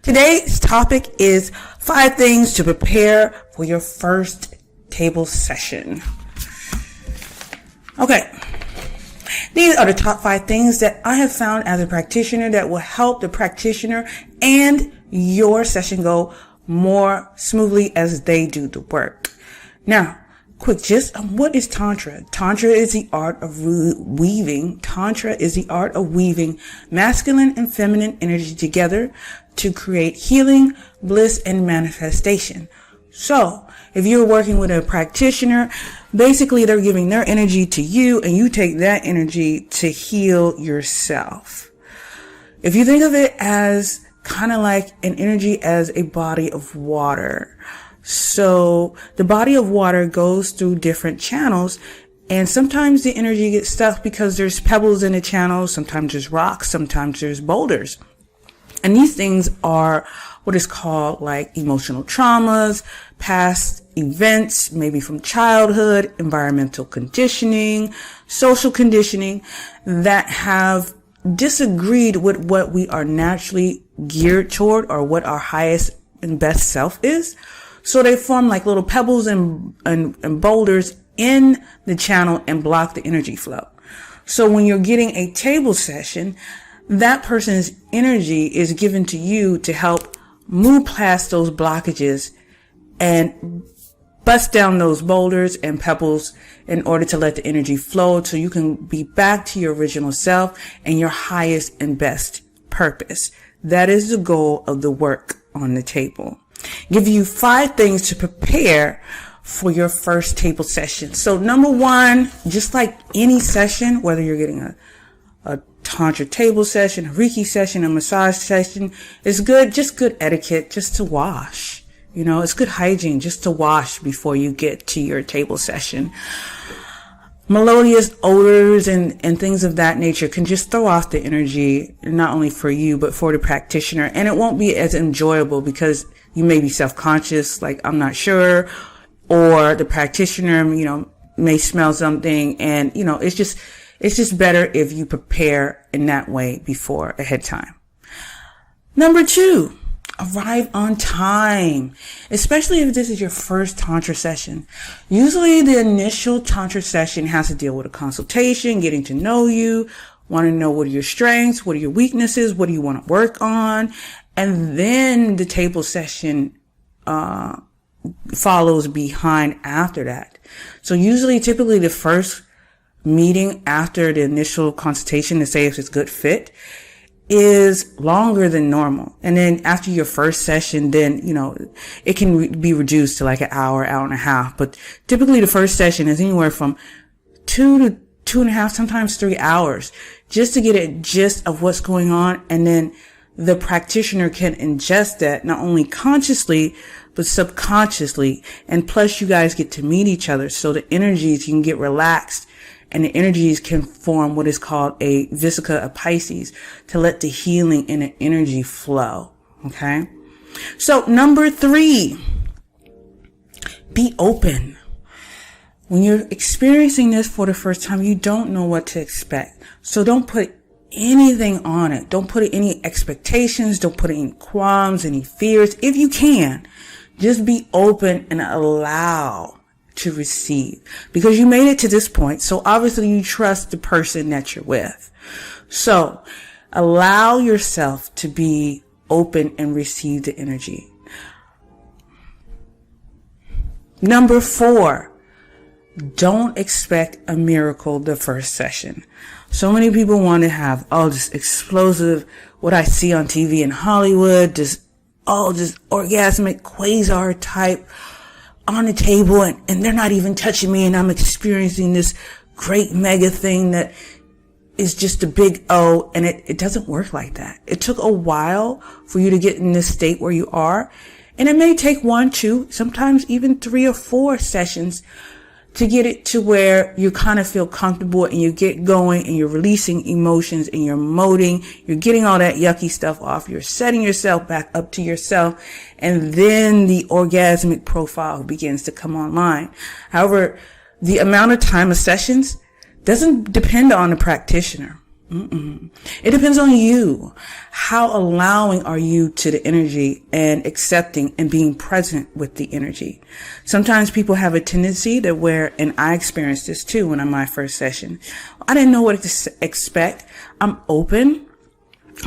Today's topic is 5 things to prepare for your first table session. Okay. These are the top 5 things that I have found as a practitioner that will help the practitioner and your session go more smoothly as they do the work. Now, quick gist of what is Tantra? Tantra is the art of weaving. Tantra is the art of weaving masculine and feminine energy together to create healing, bliss, and manifestation. So, if you're working with a practitioner, basically they're giving their energy to you and you take that energy to heal yourself. If you think of it as kind of like an energy as a body of water. So the body of water goes through different channels, and sometimes the energy gets stuck because there's pebbles in the channel, sometimes there's rocks, sometimes there's boulders. And these things are what is called like emotional traumas, past events, maybe from childhood, environmental conditioning, social conditioning that have disagreed with what we are naturally geared toward or what our highest and best self is. So they form like little pebbles and boulders in the channel and block the energy flow. So when you're getting a table session, that person's energy is given to you to help move past those blockages and bust down those boulders and pebbles in order to let the energy flow so you can be back to your original self and your highest and best purpose. That is the goal of the work on the table. Give you 5 things to prepare for your first table session. So number 1, just like any session, whether you're getting a Tantra table session, a Reiki session, a massage session, it's just good etiquette just to wash. You know, it's good hygiene just to wash before you get to your table session. Melodious odors and things of that nature can just throw off the energy, not only for you, but for the practitioner. And it won't be as enjoyable because you may be self-conscious, like I'm not sure, or the practitioner, may smell something. And, it's just better if you prepare in that way before ahead of time. Number 2. Arrive on time, especially if this is your first Tantra session. Usually the initial Tantra session has to deal with a consultation, getting to know you, want to know what are your strengths, what are your weaknesses, what do you want to work on, and then the table session follows behind after that. So typically the first meeting after the initial consultation to say if it's a good fit is longer than normal. And then after your first session, then, it can be reduced to like an hour, hour and a half. But typically the first session is anywhere from 2 to 2.5, sometimes 3 hours, just to get a gist of what's going on. And then the practitioner can ingest that not only consciously, but subconsciously. And plus you guys get to meet each other. So the energies, you can get relaxed. And the energies can form what is called a vesica of Pisces to let the healing and the energy flow. Okay. So number 3, be open. When you're experiencing this for the first time, you don't know what to expect. So don't put anything on it. Don't put any expectations. Don't put any qualms, any fears. If you can, just be open and allow to receive, because you made it to this point. So obviously you trust the person that you're with. So allow yourself to be open and receive the energy. Number 4, don't expect a miracle the first session. So many people want to have this explosive, what I see on TV in Hollywood, this orgasmic quasar type on the table, and they're not even touching me, and I'm experiencing this great mega thing that is just a big O, and it doesn't work like that. It took a while for you to get in this state where you are, and it may take 1, 2, sometimes even 3 or 4 sessions to get it to where you kind of feel comfortable and you get going and you're releasing emotions and you're emoting, you're getting all that yucky stuff off, you're setting yourself back up to yourself, and then the orgasmic profile begins to come online. However, the amount of time of sessions doesn't depend on the practitioner. It depends on you. How allowing are you to the energy and accepting and being present with the energy? Sometimes people have a tendency to where, and I experienced this too when I'm my first session, I didn't know what to expect. I'm open.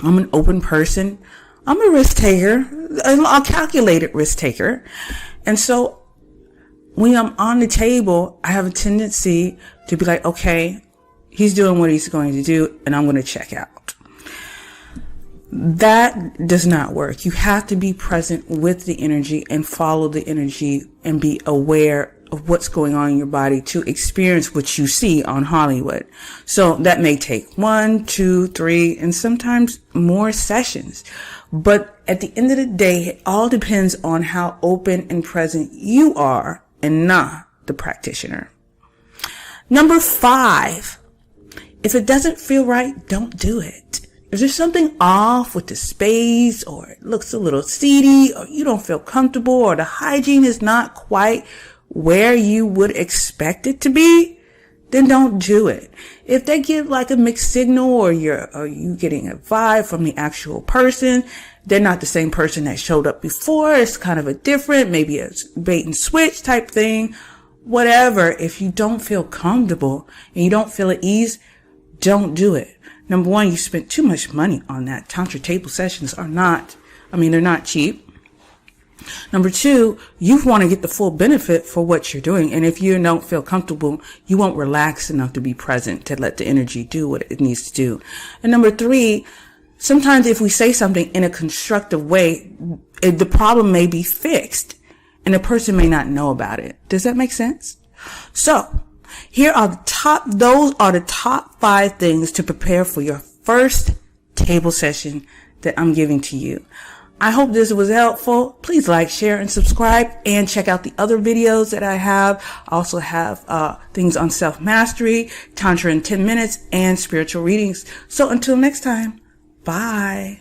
I'm an open person. I'm a risk taker, a calculated risk taker. And so when I'm on the table, I have a tendency to be like, okay, he's doing what he's going to do, and I'm going to check out. That does not work. You have to be present with the energy and follow the energy and be aware of what's going on in your body to experience what you see on Hollywood. So that may take 1, 2, 3, and sometimes more sessions. But at the end of the day, it all depends on how open and present you are and not the practitioner. Number 5. If it doesn't feel right, don't do it. If there's something off with the space, or it looks a little seedy, or you don't feel comfortable, or the hygiene is not quite where you would expect it to be, then don't do it. If they give like a mixed signal, or you getting a vibe from the actual person, they're not the same person that showed up before, it's kind of a different, maybe a bait and switch type thing, whatever. If you don't feel comfortable and you don't feel at ease, don't do it. Number 1, you spent too much money on that. Tantra table sessions they're not cheap. Number 2, you want to get the full benefit for what you're doing. And if you don't feel comfortable, you won't relax enough to be present to let the energy do what it needs to do. And number 3, sometimes if we say something in a constructive way, the problem may be fixed and the person may not know about it. Does that make sense? So, those are the top 5 things to prepare for your first table session that I'm giving to you. I hope this was helpful. Please like, share, and subscribe, and check out the other videos that I have. I also have things on self-mastery, Tantra in 10 minutes, and spiritual readings. So until next time, bye.